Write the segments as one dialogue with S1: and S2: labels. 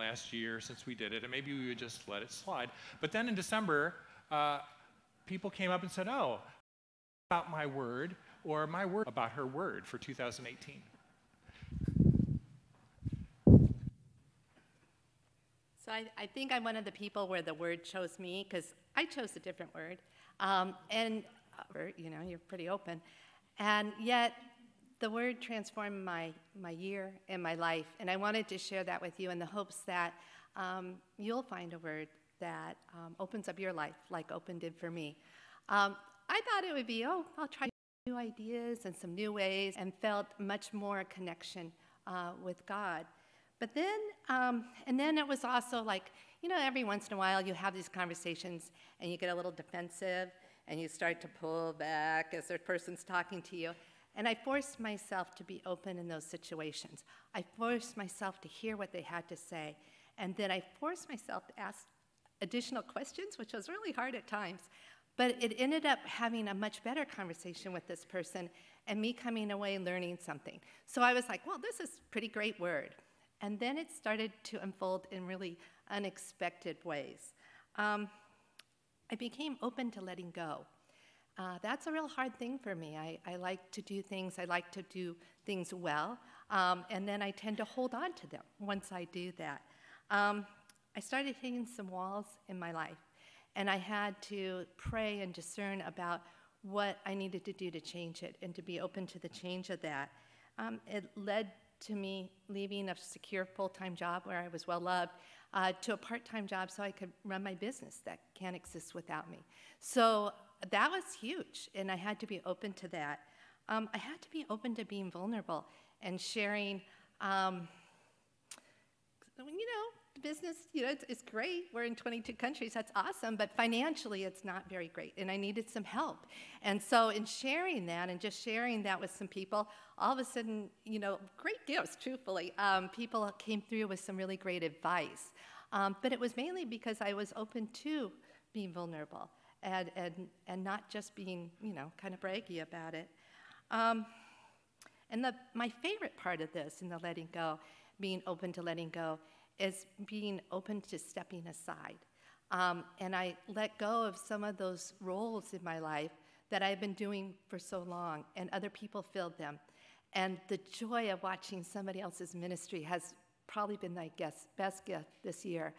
S1: last year since we did it, and maybe we would just let it slide. But then in December, people came up and said, oh, about my word, or my word about her word for 2018.
S2: So I think I'm one of the people where the word chose me, because I chose a different word. You know, you're pretty open. And yet, the word transformed my year and my life. And I wanted to share that with you in the hopes that you'll find a word that opens up your life, like Open did for me. I thought it would be, I'll try new ideas and some new ways, and felt much more connection with God. But then, and then it was also like, you know, every once in a while you have these conversations and you get a little defensive and you start to pull back as the person's talking to you. And I forced myself to be open in those situations. I forced myself to hear what they had to say. And then I forced myself to ask additional questions, which was really hard at times. But it ended up having a much better conversation with this person and me coming away learning something. So I was like, well, this is a pretty great word. And then it started to unfold in really unexpected ways. I became open to letting go. That's a real hard thing for me. I like to do things, I like to do things well, and then I tend to hold on to them once I do that. I started hitting some walls in my life, and I had to pray and discern about what I needed to do to change it and to be open to the change of that. It led to me leaving a secure full-time job where I was well-loved to a part-time job so I could run my business that can't exist without me. So that was huge, and I had to be open to that. I had to be open to being vulnerable and sharing, you know, the business, you know, it's great. We're in 22 countries. That's awesome. But financially, it's not very great, and I needed some help. And so in sharing that and just sharing that with some people, all of a sudden, you know, great gifts, truthfully. People came through with some really great advice. But it was mainly because I was open to being vulnerable and not just being, you know, kind of braggy about it. And my favorite part of this in the letting go, being open to letting go, is being open to stepping aside. And I let go of some of those roles in my life that I've been doing for so long, and other people filled them. And the joy of watching somebody else's ministry has probably been my best gift this year.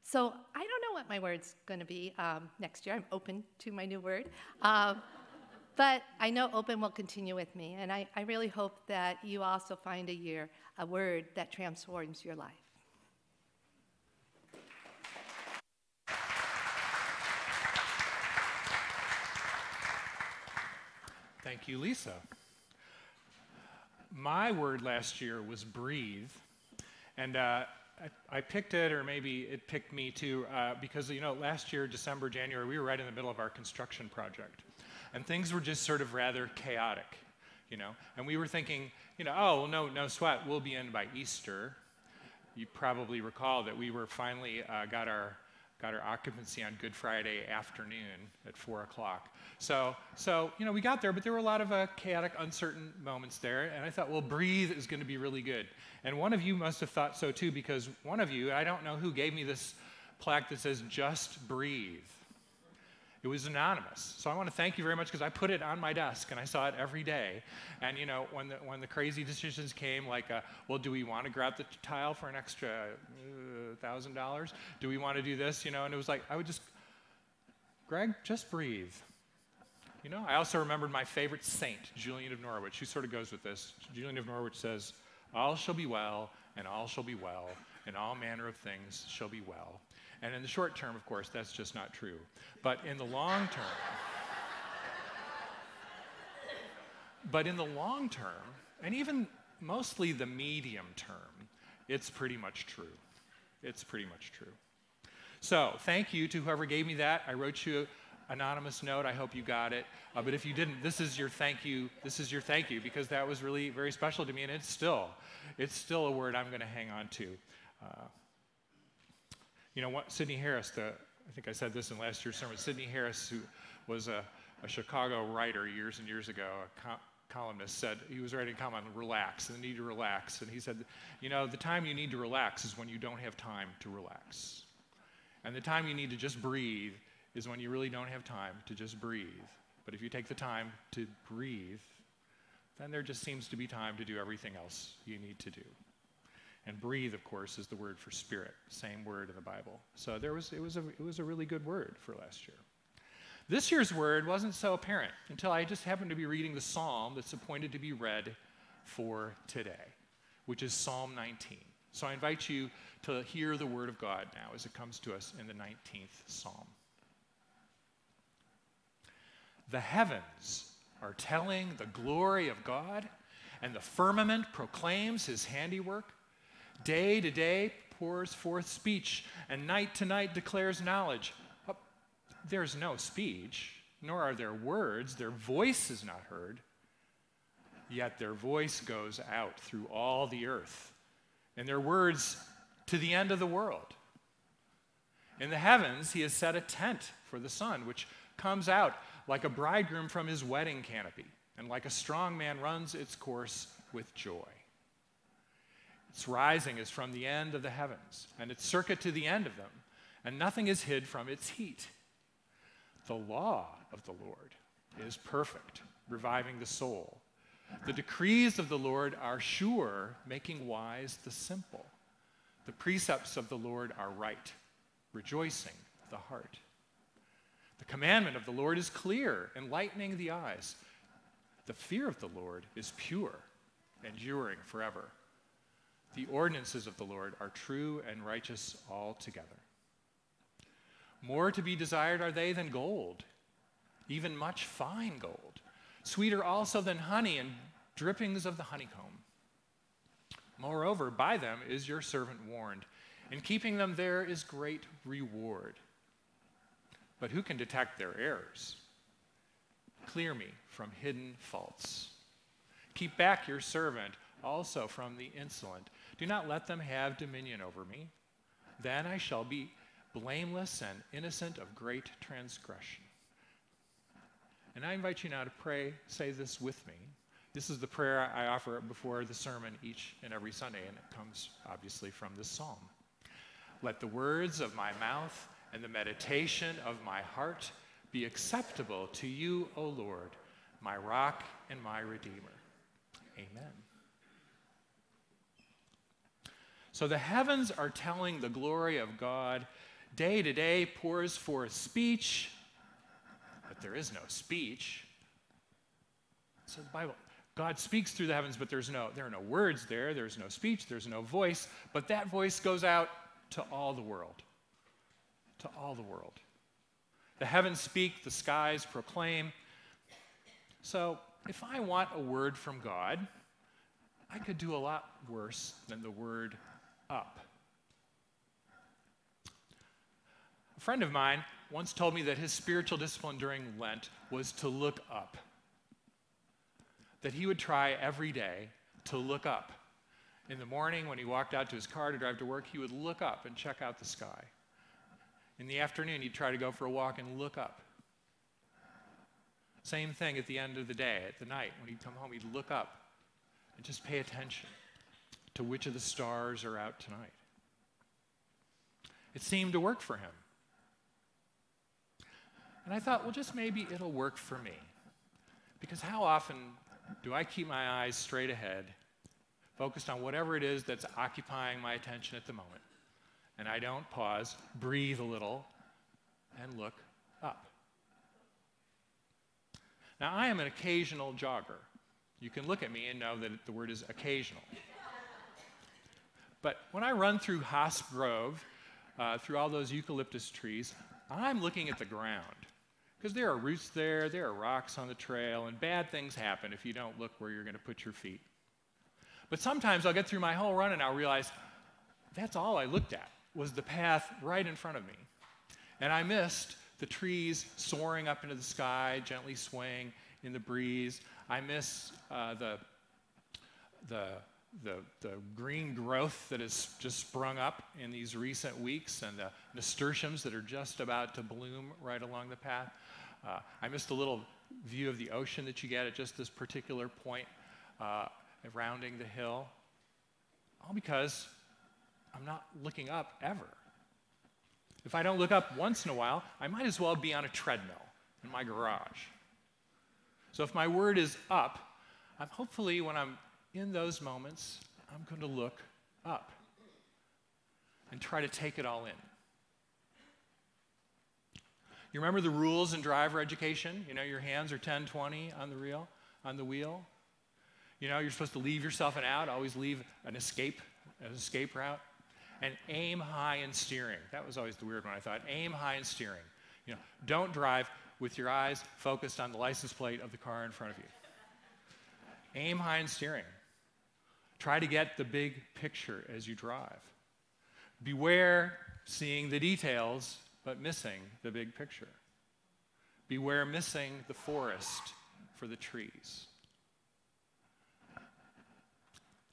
S2: So I don't know what my word's going to be next year. I'm open to my new word. But I know open will continue with me, and I really hope that you also find a word that transforms your life.
S1: Thank you, Lisa. My word last year was breathe, and I picked it, or maybe it picked me too, because, you know, last year, December, January, we were right in the middle of our construction project, and things were just sort of rather chaotic, you know, and we were thinking, you know, oh, well, no sweat, we'll be in by Easter. You probably recall that we were finally got our occupancy on Good Friday afternoon at 4 o'clock. So, you know, we got there, but there were a lot of chaotic, uncertain moments there, and I thought, well, breathe is going to be really good. And one of you must have thought so too, because one of you, I don't know who, gave me this plaque that says, just breathe. It was anonymous. So I want to thank you very much, because I put it on my desk and I saw it every day. And, you know, when the crazy decisions came, like, well, do we want to grab the tile for an extra $1,000? Do we want to do this? You know, and it was like, I would just, Greg, just breathe. You know, I also remembered my favorite saint, Julian of Norwich, who sort of goes with this. Julian of Norwich says, all shall be well, and all shall be well, and all manner of things shall be well. And in the short term, of course, that's just not true. But in the long term, and even mostly the medium term, it's pretty much true. It's pretty much true. So thank you to whoever gave me that. I wrote you an anonymous note. I hope you got it. But if you didn't, this is your thank you. This is your thank you, because that was really very special to me, and it's still a word I'm going to hang on to. You know what, Sidney Harris, I think I said this in last year's sermon, Sidney Harris, who was a Chicago writer years and years ago, a columnist, said, he was writing a column on relax, and the need to relax. And he said, you know, the time you need to relax is when you don't have time to relax. And the time you need to just breathe is when you really don't have time to just breathe. But if you take the time to breathe, then there just seems to be time to do everything else you need to do. And breathe, of course, is the word for spirit, same word in the Bible. So it was a really good word for last year. This year's word wasn't so apparent until I just happened to be reading the psalm that's appointed to be read for today, which is Psalm 19. So I invite you to hear the word of God now as it comes to us in the 19th psalm. The heavens are telling the glory of God, and the firmament proclaims his handiwork. Day to day pours forth speech, and night to night declares knowledge. Oh, there's no speech, nor are there words. Their voice is not heard. Yet their voice goes out through all the earth, and their words to the end of the world. In the heavens, he has set a tent for the sun, which comes out like a bridegroom from his wedding canopy, and like a strong man runs its course with joy. Its rising is from the end of the heavens, and its circuit to the end of them, and nothing is hid from its heat. The law of the Lord is perfect, reviving the soul. The decrees of the Lord are sure, making wise the simple. The precepts of the Lord are right, rejoicing the heart. The commandment of the Lord is clear, enlightening the eyes. The fear of the Lord is pure, enduring forever. The ordinances of the Lord are true and righteous altogether. More to be desired are they than gold, even much fine gold, sweeter also than honey and drippings of the honeycomb. Moreover, by them is your servant warned. In keeping them there is great reward. But who can detect their errors? Clear me from hidden faults. Keep back your servant also from the insolent. Do not let them have dominion over me. Then I shall be blameless and innocent of great transgression. And I invite you now to pray, say this with me. This is the prayer I offer before the sermon each and every Sunday, and it comes obviously from this psalm. Let the words of my mouth and the meditation of my heart be acceptable to you, O Lord, my rock and my redeemer. Amen. So the heavens are telling the glory of God. Day to day pours forth speech, but there is no speech. So the Bible, God speaks through the heavens, but there are no words there. There's no speech. There's no voice. But that voice goes out to all the world. To all the world. The heavens speak, the skies proclaim. So if I want a word from God, I could do a lot worse than the word up. A friend of mine once told me that his spiritual discipline during Lent was to look up. That he would try every day to look up. In the morning, when he walked out to his car to drive to work, he would look up and check out the sky. In the afternoon, he'd try to go for a walk and look up. Same thing at the end of the day, at the night. When he'd come home, he'd look up and just pay attention to which of the stars are out tonight. It seemed to work for him. And I thought, well, just maybe it'll work for me. Because how often do I keep my eyes straight ahead, focused on whatever it is that's occupying my attention at the moment, and I don't pause, breathe a little, and look up? Now, I am an occasional jogger. You can look at me and know that the word is occasional. But when I run through Haas Grove, through all those eucalyptus trees, I'm looking at the ground. Because there are roots there are rocks on the trail, and bad things happen if you don't look where you're going to put your feet. But sometimes I'll get through my whole run and I'll realize that's all I looked at, was the path right in front of me. And I missed the trees soaring up into the sky, gently swaying in the breeze. I miss the green growth that has just sprung up in these recent weeks, and the nasturtiums that are just about to bloom right along the path. I missed the little view of the ocean that you get at just this particular point rounding the hill. All because I'm not looking up ever. If I don't look up once in a while, I might as well be on a treadmill in my garage. So if my word is up, I'm hopefully, when I'm in those moments, I'm going to look up and try to take it all in. You remember the rules in driver education? You know, your hands are 10, 20 on the wheel. You know, you're supposed to leave yourself an out, always leave an escape route. And aim high in steering. That was always the weird one, I thought. Aim high in steering. You know, don't drive with your eyes focused on the license plate of the car in front of you. Aim high in steering. Try to get the big picture as you drive. Beware seeing the details, but missing the big picture. Beware missing the forest for the trees.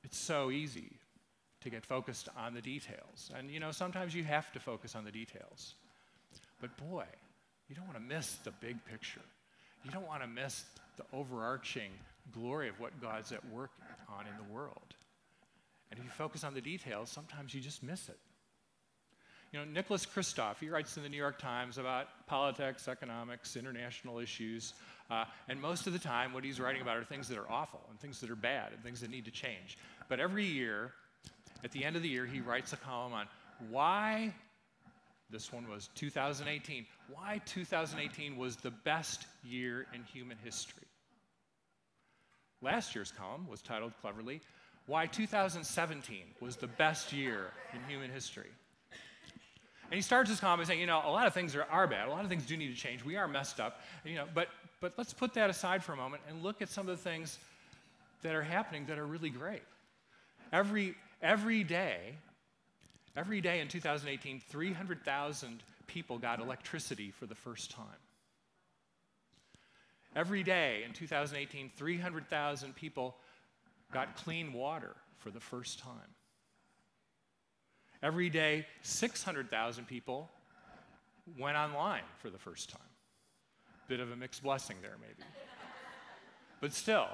S1: It's so easy to get focused on the details. And you know, sometimes you have to focus on the details. But boy, you don't want to miss the big picture. You don't want to miss the overarching glory of what God's at work on in the world. And if you focus on the details, sometimes you just miss it. You know, Nicholas Kristof, he writes in the New York Times about politics, economics, international issues, and most of the time what he's writing about are things that are awful and things that are bad and things that need to change. But every year, at the end of the year, he writes a column on why, this one was 2018, why 2018 was the best year in human history. Last year's column was titled cleverly, why 2017 was the best year in human history. And he starts his column by saying, you know, a lot of things are bad, a lot of things do need to change, we are messed up, you know, but let's put that aside for a moment and look at some of the things that are happening that are really great. Every day in 2018, 300,000 people got electricity for the first time. Every day in 2018, 300,000 people got clean water for the first time. Every day, 600,000 people went online for the first time. Bit of a mixed blessing there, maybe. But still,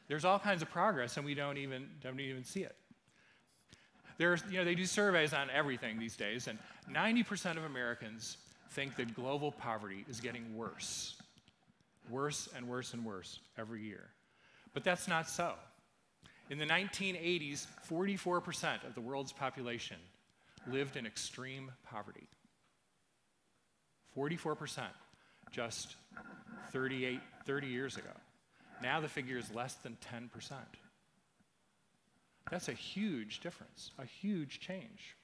S1: there's all kinds of progress, and we don't even see it. They do surveys on everything these days, and 90% of Americans think that global poverty is getting worse. Worse and worse and worse every year. But that's not so. In the 1980s, 44% of the world's population lived in extreme poverty. 44% just 30 years ago. Now the figure is less than 10%. That's a huge difference, a huge change.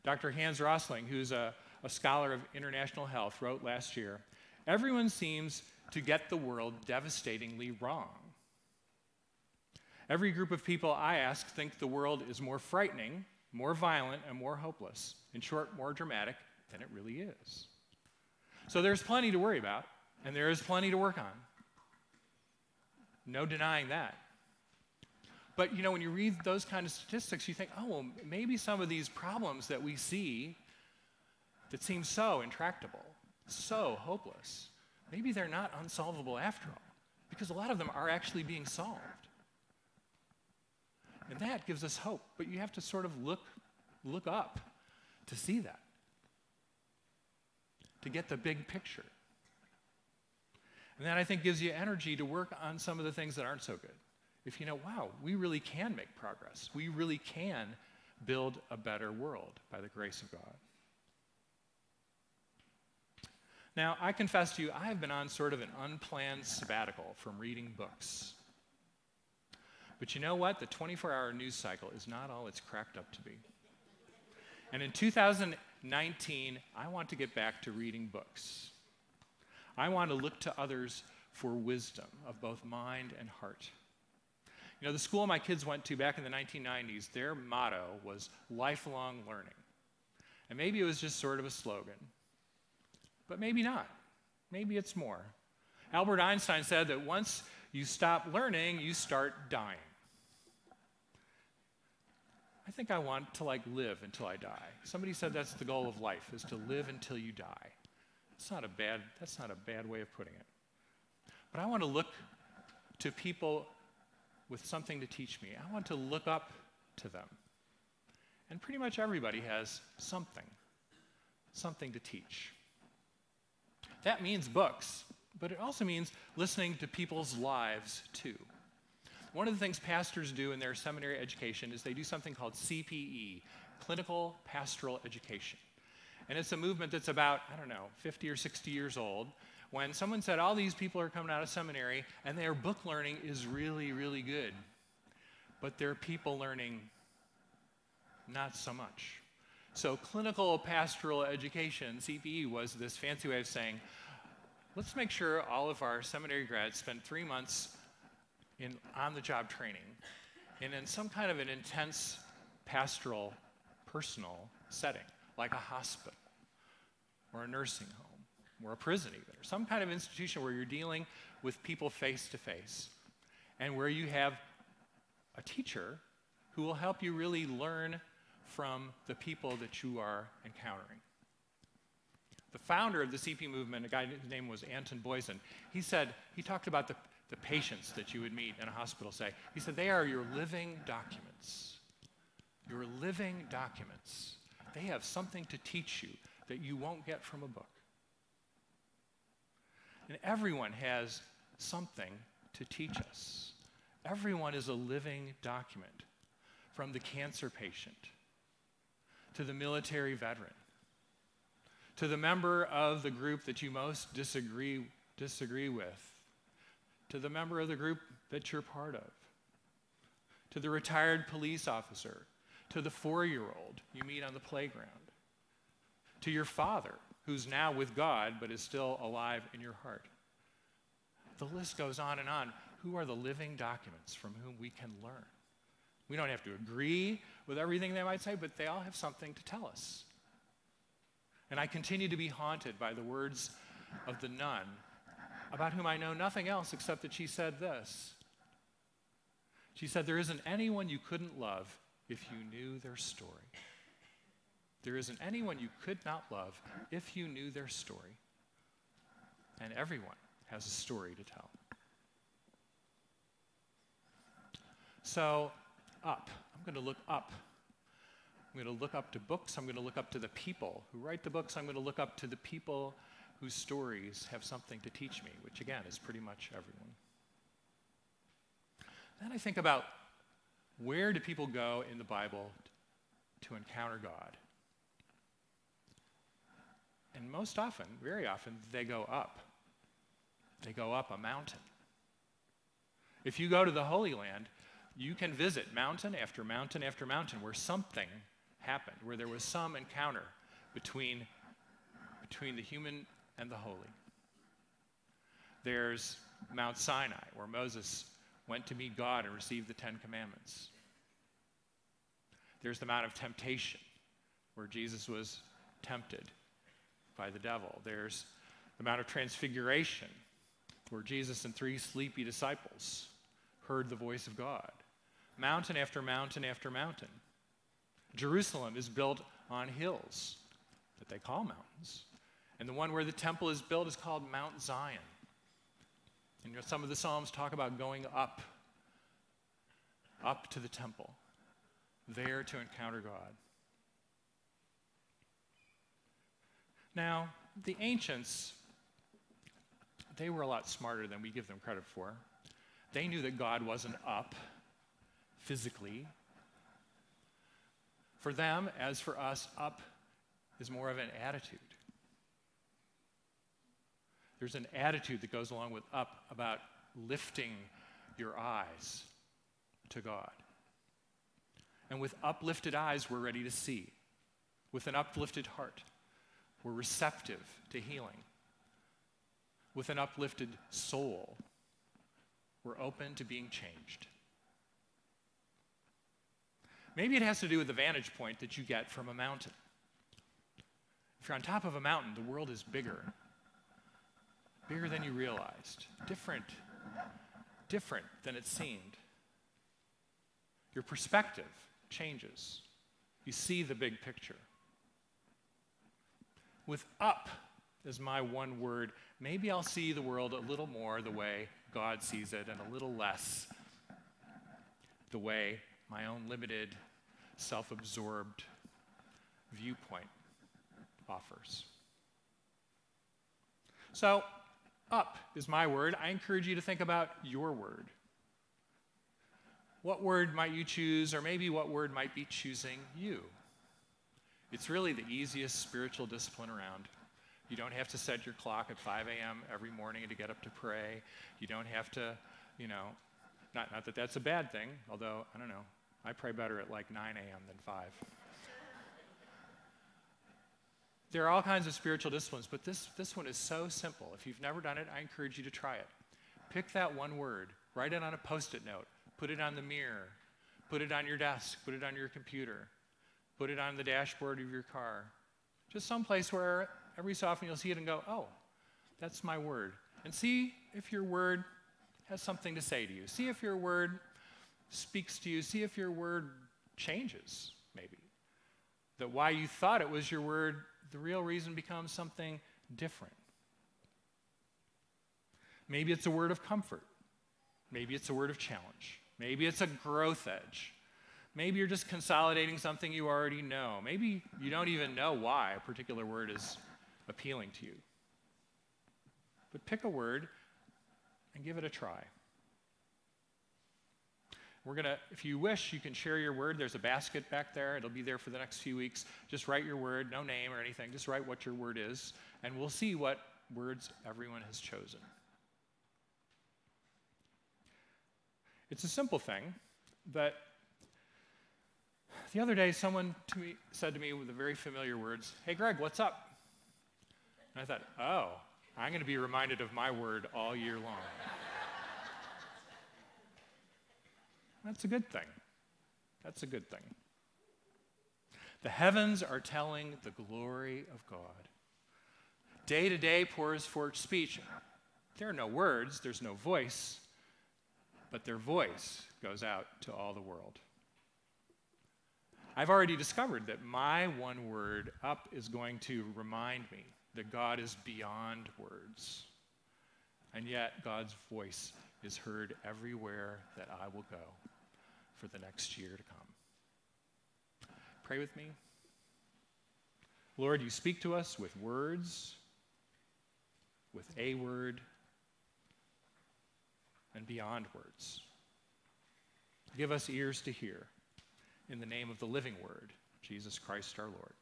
S1: Dr. Hans Rosling, who's a scholar of international health, wrote last year, everyone seems to get the world devastatingly wrong. Every group of people I ask think the world is more frightening, more violent, and more hopeless. In short, more dramatic than it really is. So there's plenty to worry about, and there is plenty to work on. No denying that. But you know, when you read those kind of statistics, you think, oh, well, maybe some of these problems that we see that seem so intractable, so hopeless, maybe they're not unsolvable after all, because a lot of them are actually being solved. And that gives us hope, but you have to sort of look up to see that, to get the big picture. And that, I think, gives you energy to work on some of the things that aren't so good. If you know, wow, we really can make progress. We really can build a better world by the grace of God. Now, I confess to you, I have been on sort of an unplanned sabbatical from reading books. But you know what? The 24-hour news cycle is not all it's cracked up to be. And in 2019, I want to get back to reading books. I want to look to others for wisdom of both mind and heart. You know, the school my kids went to back in the 1990s, their motto was lifelong learning. And maybe it was just sort of a slogan. But maybe not. Maybe it's more. Albert Einstein said that once you stop learning, you start dying. I think I want to live until I die. Somebody said that's the goal of life, is to live until you die. That's not a bad way of putting it. But I want to look to people with something to teach me. I want to look up to them. And pretty much everybody has something to teach. That means books, but it also means listening to people's lives too. One of the things pastors do in their seminary education is they do something called CPE, Clinical Pastoral Education. And it's a movement that's about, 50 or 60 years old, when someone said all these people are coming out of seminary and their book learning is really, really good, but their people learning, not so much. So clinical pastoral education, CPE, was this fancy way of saying, let's make sure all of our seminary grads spend 3 months in on-the-job training and in some kind of an intense pastoral, personal setting, like a hospital or a nursing home or a prison even, or some kind of institution where you're dealing with people face to face and where you have a teacher who will help you really learn from the people that you are encountering. The founder of the CP movement, a guy whose name was Anton Boysen, he talked about the patients that you would meet in a hospital, say. He said, they are your living documents. Your living documents. They have something to teach you that you won't get from a book. And everyone has something to teach us. Everyone is a living document, from the cancer patient to the military veteran, to the member of the group that you most disagree with, to the member of the group that you're part of, to the retired police officer, to the 4-year-old you meet on the playground, to your father, who's now with God but is still alive in your heart. The list goes on and on. Who are the living documents from whom we can learn? We don't have to agree with everything they might say, but they all have something to tell us. And I continue to be haunted by the words of the nun, about whom I know nothing else except that she said this. She said, there isn't anyone you couldn't love if you knew their story. There isn't anyone you could not love if you knew their story. And everyone has a story to tell. So, up. I'm going to look up. I'm going to look up to books. I'm going to look up to the people who write the books. I'm going to look up to the people whose stories have something to teach me, which again is pretty much everyone. Then I think about, where do people go in the Bible to encounter God? And most often, very often, they go up. They go up a mountain. If you go to the Holy Land, you can visit mountain after mountain after mountain where something happened, where there was some encounter between the human and the holy. There's Mount Sinai, where Moses went to meet God and received the 10 Commandments. There's the Mount of Temptation, where Jesus was tempted by the devil. There's the Mount of Transfiguration, where Jesus and 3 sleepy disciples heard the voice of God. Mountain after mountain after mountain. Jerusalem is built on hills that they call mountains. And the one where the temple is built is called Mount Zion. And some of the Psalms talk about going up to the temple, there to encounter God. Now, the ancients, they were a lot smarter than we give them credit for. They knew that God wasn't up physically. For them, as for us, up is more of an attitude. There's an attitude that goes along with up about lifting your eyes to God. And with uplifted eyes, we're ready to see. With an uplifted heart, we're receptive to healing. With an uplifted soul, we're open to being changed. Maybe it has to do with the vantage point that you get from a mountain. If you're on top of a mountain, the world is bigger than you realized, different than it seemed. Your perspective changes. You see the big picture. With up, as my one word, maybe I'll see the world a little more the way God sees it and a little less the way my own limited, self-absorbed viewpoint offers. So, up is my word. I encourage you to think about your word. What word might you choose, or maybe what word might be choosing you? It's really the easiest spiritual discipline around. You don't have to set your clock at 5 a.m. every morning to get up to pray. You don't have to, not that that's a bad thing, although, I don't know, I pray better at like 9 a.m. than 5. There are all kinds of spiritual disciplines, but this one is so simple. If you've never done it, I encourage you to try it. Pick that one word, write it on a Post-it note, put it on the mirror, put it on your desk, put it on your computer, put it on the dashboard of your car. Just someplace where every so often you'll see it and go, oh, that's my word. And see if your word has something to say to you. See if your word speaks to you. See if your word changes, maybe. That why you thought it was your word, the real reason becomes something different. Maybe it's a word of comfort. Maybe it's a word of challenge. Maybe it's a growth edge. Maybe you're just consolidating something you already know. Maybe you don't even know why a particular word is appealing to you. But pick a word and give it a try. If you wish, you can share your word. There's a basket back there. It'll be there for the next few weeks. Just write your word, no name or anything. Just write what your word is, and we'll see what words everyone has chosen. It's a simple thing that the other day someone said to me with the very familiar words, "Hey, Greg, what's up?" And I thought, oh, I'm going to be reminded of my word all year long. That's a good thing. That's a good thing. The heavens are telling the glory of God. Day to day pours forth speech. There are no words, there's no voice, but their voice goes out to all the world. I've already discovered that my one word, up, is going to remind me that God is beyond words. And yet God's voice is heard everywhere that I will go for the next year to come. Pray with me. Lord, you speak to us with words, with a word, and beyond words. Give us ears to hear. In the name of the living word, Jesus Christ our Lord.